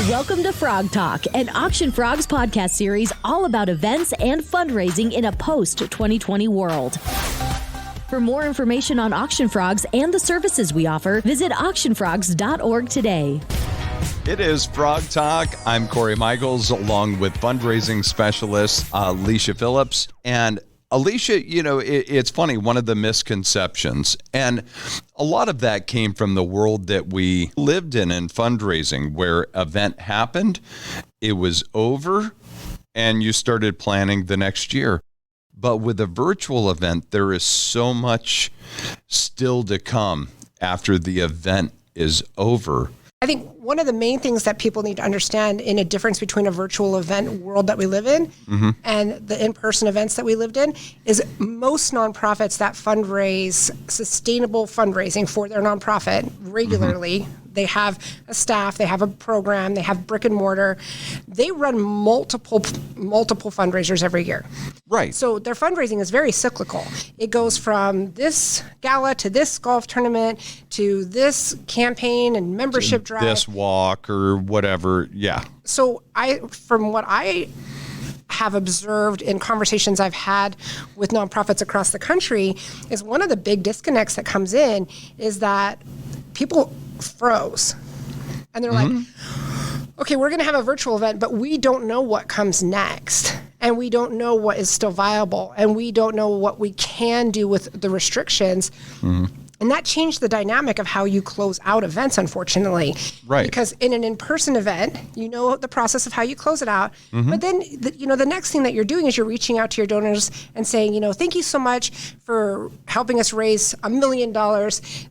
Welcome to Frog Talk, an Auction Frogs podcast series all about events and fundraising in a post-2020 world. For more information on Auction Frogs and the services we offer, visit auctionfrogs.org today. It is Frog Talk. I'm Corey Michaels, along with fundraising specialist Alicia Phillips. And Alicia, you know, it's funny, one of the misconceptions, and a lot of that came from the world that we lived in fundraising, where event happened, it was over, and you started planning the next year. But with a virtual event, there is so much still to come after the event is over. I think one of the main things that people need to understand in a difference between a virtual event world that we live in and the in-person events that we lived in is most nonprofits that fundraise sustainable fundraising for their nonprofit regularly. They have a staff, they have a program, they have brick and mortar. They run multiple fundraisers every year. Right. So their fundraising is very cyclical. It goes from this gala to this golf tournament to this campaign and membership drive. This walk or whatever. Yeah. So from what I have observed in conversations I've had with nonprofits across the country, is one of the big disconnects that comes in is that people froze. And they're like, okay, we're going to have a virtual event, but we don't know what comes next. And we don't know what is still viable. And we don't know what we can do with the restrictions. And that changed the dynamic of how you close out events, unfortunately. Right. Because in an in-person event, you know the process of how you close it out. But then, the next thing that you're doing is you're reaching out to your donors and saying, thank you so much for helping us raise $1 million.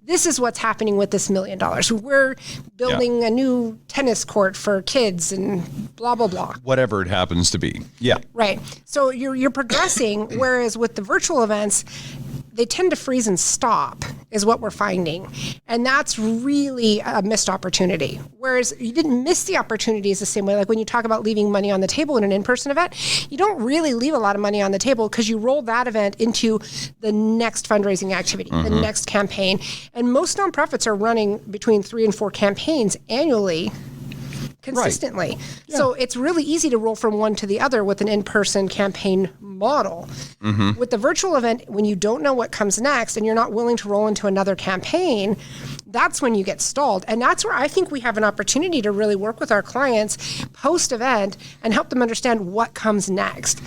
This is what's happening with this $1 million. We're building a new tennis court for kids and blah, blah, blah. Whatever it happens to be. Yeah. Right. So you're progressing, whereas with the virtual events, they tend to freeze and stop is what we're finding. And that's really a missed opportunity. Whereas you didn't miss the opportunities the same way. Like when you talk about leaving money on the table in an in-person event, you don't really leave a lot of money on the table because you roll that event into the next fundraising activity, the next campaign. And most nonprofits are running between 3 and 4 campaigns annually consistently. Right. Yeah. So it's really easy to roll from one to the other with an in-person campaign model. With the virtual event, when you don't know what comes next and you're not willing to roll into another campaign, that's when you get stalled. And that's where I think we have an opportunity to really work with our clients post-event and help them understand what comes next.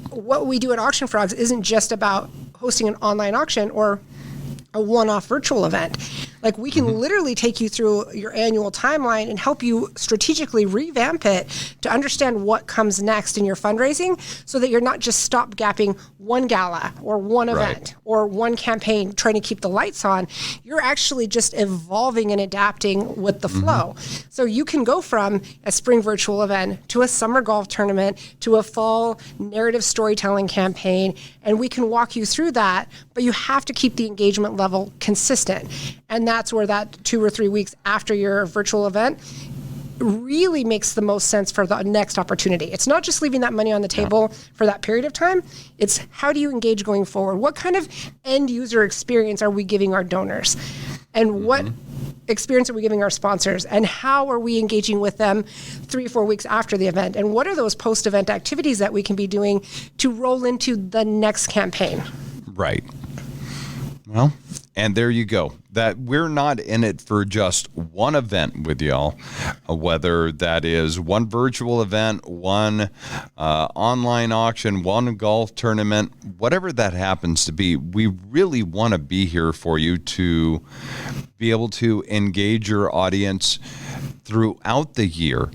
What we do at Auction Frogs isn't just about hosting an online auction or a one-off virtual event. Like we can literally take you through your annual timeline and help you strategically revamp it to understand what comes next in your fundraising so that you're not just stopgapping one gala or one event or one campaign trying to keep the lights on. You're actually just evolving and adapting with the flow. So you can go from a spring virtual event to a summer golf tournament to a fall narrative storytelling campaign, and we can walk you through that, but you have to keep the engagement level consistent. And that's where that 2 or 3 weeks after your virtual event really makes the most sense for the next opportunity. It's not just leaving that money on the table for that period of time. It's how do you engage going forward? What kind of end user experience are we giving our donors? And what experience are we giving our sponsors? And how are we engaging with them 3 or 4 weeks after the event? And what are those post-event activities that we can be doing to roll into the next campaign? Right. Well, and there you go. That we're not in it for just one event with y'all, whether that is one virtual event, one online auction, one golf tournament, whatever that happens to be. We really want to be here for you to be able to engage your audience throughout the year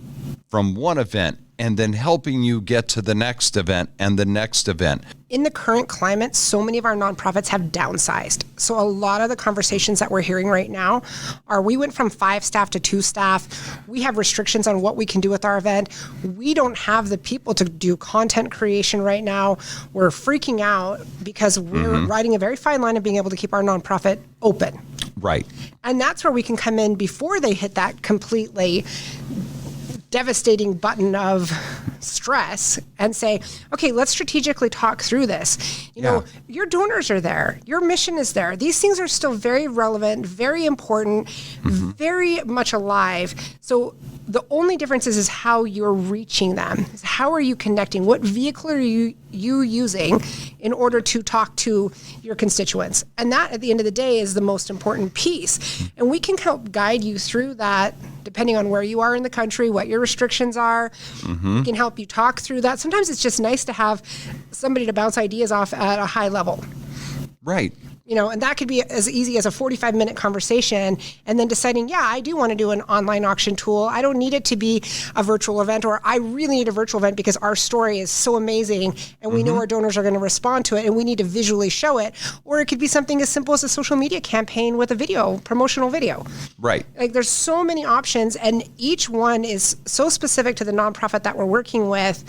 from one event and then helping you get to the next event and the next event. In the current climate, so many of our nonprofits have downsized. So a lot of the conversations that we're hearing right now are we went from 5 staff to 2 staff. We have restrictions on what we can do with our event. We don't have the people to do content creation right now. We're freaking out because we're riding a very fine line of being able to keep our nonprofit open. Right. And that's where we can come in before they hit that completely devastating button of stress and say, okay, let's strategically talk through this. You know, your donors are there. Your mission is there. These things are still very relevant, very important, very much alive. So The only difference is how you're reaching them. How are you connecting? What vehicle are you using in order to talk to your constituents? And that, at the end of the day, is the most important piece. And we can help guide you through that depending on where you are in the country, what your restrictions are. We can help you talk through that. Sometimes it's just nice to have somebody to bounce ideas off at a high level. Right. And that could be as easy as a 45-minute conversation and then deciding, I do want to do an online auction tool. I don't need it to be a virtual event, or I really need a virtual event because our story is so amazing and we know our donors are going to respond to it and we need to visually show it. Or it could be something as simple as a social media campaign with a video, promotional video. Right. Like, there's so many options, and each one is so specific to the nonprofit that we're working with.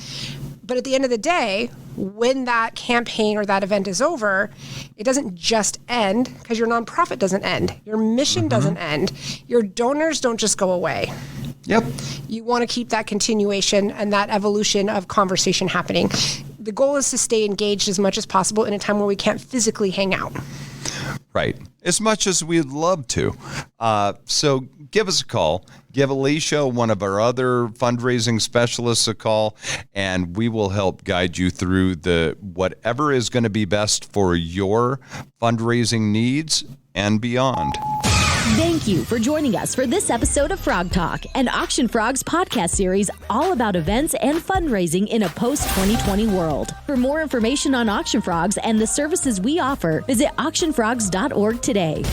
But at the end of the day, when that campaign or that event is over, it doesn't just end, because your nonprofit doesn't end. Your mission doesn't end. Your donors don't just go away. Yep. You want to keep that continuation and that evolution of conversation happening. The goal is to stay engaged as much as possible in a time where we can't physically hang out. Right. As much as we'd love to. So give us a call. Give Alicia, one of our other fundraising specialists, a call, and we will help guide you through whatever is going to be best for your fundraising needs and beyond. Thank you for joining us for this episode of Frog Talk, an Auction Frogs podcast series all about events and fundraising in a post-2020 world. For more information on Auction Frogs and the services we offer, visit auctionfrogs.org today.